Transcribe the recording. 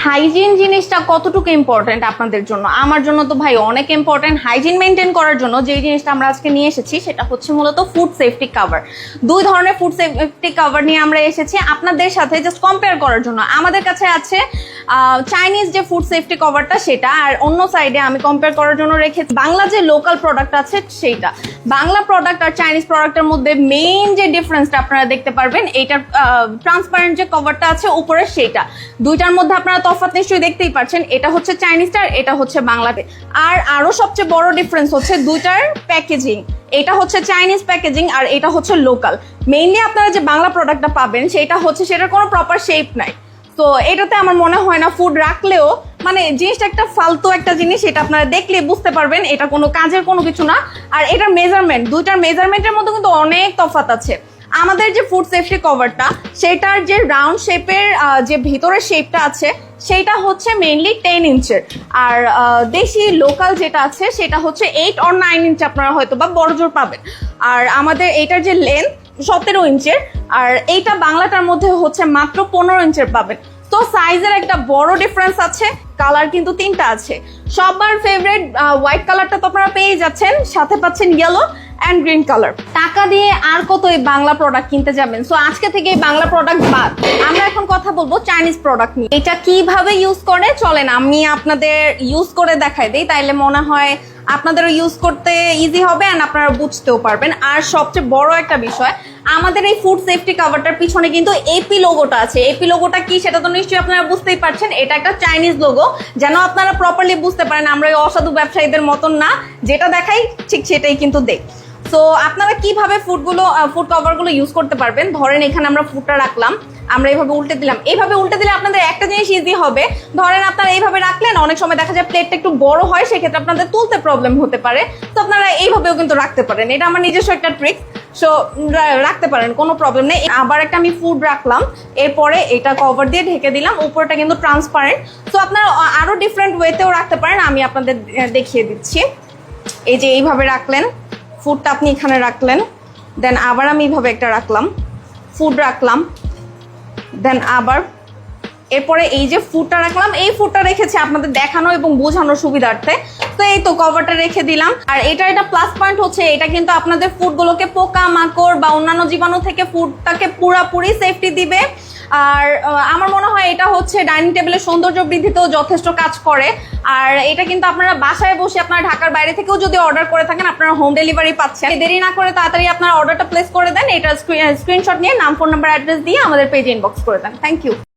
Hygiene জিনিসটা কতটুকু important আপনাদের জন্য? আমার জন্য তো ভাই অনেক ইম্পর্টেন্ট। হাইজিন মেনটেন করার জন্য যে জিনিসটা আমরা আজকে নিয়ে এসেছি সেটা হচ্ছে মূলত ফুড সেফটি কভার। দুই ধরনের ফুড সেফটি কভার নিয়ে আমরা এসেছি আপনাদের সাথে জাস্ট কম্পেয়ার করার জন্য। আমাদের কাছে আছে চাইনিজ যে ফুড সেফটি কভারটা সেটা, আর অন্য সাইডে আমি কম্পেয়ার করার জন্য রেখেছি বাংলা যে লোকাল প্রোডাক্ট আছে সেইটা। বাংলা প্রোডাক্ট আর চাইনিজ প্রোডাক্টের মধ্যে মেইন যে ডিফারেন্সটা আপনারা দেখতে পারবেন, এইটার ট্রান্সপারেন্ট যে কভারটা আছে উপরে সেইটা, দুইটার মধ্যে আপনারা তফাৎ নিশ্চয়ই দেখতেই পাচ্ছেন। এটা হচ্ছে চাইনিজটা, এটা হচ্ছে বাংলাতে। আর আরো সবচেয়ে বড় ডিফারেন্স হচ্ছে দুইটার প্যাকেজিং। এটা হচ্ছে চাইনিজ প্যাকেজিং আর এটা হচ্ছে লোকাল। মেইনলি আপনারা যে বাংলা প্রোডাক্টটা পাবেন সেটা হচ্ছে সেটার কোনো প্রপার শেপ নাই। তো এটাতে আমার মনে হয় না ফুড রাখলেও, মানে জিনিসটা একটা ফালতু একটা জিনিস, এটা আপনারা দেখলে বুঝতে পারবেন এটা কোনো কাজের কোনো কিছু না। আর এটার মেজারমেন্ট, দুইটার মেজারমেন্টের মধ্যে কিন্তু অনেক তফাৎ আছে। আমাদের যে ফুড সেফটি কভারটা সেটার যে রাউন্ড শেপের যে ভিতরের শেপটা আছে সেটা হচ্ছে মেইনলি 10 ইঞ্চের, আর দেশি লোকাল যেটা আছে সেটা হচ্ছে 8 or 9 ইঞ্চ আপনারা হয়তো বা বড়জোর পাবেন। আর আমাদের এইটার যে লেন্থ 17 ইঞ্চের, আর এইটা বাংলাটার মধ্যে হচ্ছে মাত্র 15 ইঞ্চের পাবেন। তো সাইজের একটা বড় ডিফারেন্স আছে। কালার কিন্তু তিনটা আছে। সবার ফেভারিট হোয়াইট কালারটা তো আপনারা পেয়ে যাচ্ছেন, সাথে পাচ্ছেন ইয়েলো অ্যান্ড গ্রিন কালার। টাকা দিয়ে আর কত এই বাংলা প্রোডাক্ট কিনতে যাবেন? সো আজকে থেকে এই বাংলা প্রোডাক্ট বাদ, আমরা এখন কথা বলবো চাইনিজ প্রোডাক্ট নিয়ে। এটা কিভাবে ইউজ করে চলেন আমি আপনাদের ইউজ করে দেখাই দিই, তাইলে মনে হয় আপনাদেরও ইউজ করতে ইজি হবে আর আপনারা বুঝতেও পারবেন। আর সবচেয়ে বড় একটা বিষয়, আমাদের এই ফুড সেফটি কভারটার পিছনে কিন্তু এপি লোগোটা আছে। এপি লোগোটা কি সেটা তো নিশ্চয়ই আপনারা বুঝতেই পারছেন, এটা একটা চাইনিজ লোগো। যেন আপনারা প্রপারলি বুঝতে পারেন আমরা এই অসাধু ব্যবসায়ীদের মতন না, যেটা দেখাই ঠিক সেটাই কিন্তু দেখ। সো আপনারা কিভাবে ফুড কভারগুলো ইউজ করতে পারবেন, ধরেন এখানে আমরা ফুডটা রাখলাম, আমরা এইভাবে উল্টে দিলাম। এইভাবে উল্টে দিলে আপনাদের একটা জিনিস ইজি হবে, ধরেন আপনারা এইভাবে রাখলেন, অনেক সময় দেখা যায় প্লেটটা একটু বড় হয়, সেক্ষেত্রে আপনাদের তুলতে প্রবলেম হতে পারে। তো আপনারা এইভাবেও কিন্তু রাখতে পারেন, এটা আমার নিজস্ব একটা ট্রিক। সো রাখতে পারেন, কোনো প্রবলেম নেই। আবার একটা আমি ফুড রাখলাম, এরপরে এটা কভার দিয়ে ঢেকে দিলাম, উপরটা কিন্তু ট্রান্সপারেন্ট। সো আপনারা আরো ডিফারেন্ট ওয়েতেও রাখতে পারেন, আমি আপনাদের দেখিয়ে দিচ্ছি। এই যে এইভাবে রাখলেন ফুডটা, আপনি এখানে রাখলেন, দেন আবার আমি এইভাবে একটা রাখলাম, ফুড রাখলাম, দেন আবার এরপরে এই যে ফুডটা রাখলাম, এই ফুডটা রেখেছি আপনাদের দেখানো এবং বোঝানোর সুবিধার্থে। তো এই তো কভারটা রেখে দিলাম। আর এটা প্লাস পয়েন্ট হচ্ছে এটা কিন্তু আপনাদের ফুডগুলোকে পোকা মাকড় বা অন্যান্য জীবাণু থেকে ফুডটাকে পুরাপুরি সেফটি দিবে। আর আমার মনে হয় এটা হচ্ছে ডাইনিং টেবিলের সৌন্দর্য বৃদ্ধিতেও যথেষ্ট কাজ করে। আর এটা কিন্তু আপনারা বাসায় বসে আপনারা ঢাকার বাইরে থেকেও যদি অর্ডার করে থাকেন আপনারা হোম ডেলিভারি পাচ্ছেন। দেরি না করে তাড়াতাড়ি আপনারা অর্ডারটা প্লেস করে দেন। এটা স্ক্রিনশট নিয়ে নাম, ফোন নাম্বার, অ্যাড্রেস দিয়ে আমাদের পেজে ইনবক্স করে দেন। Thank you.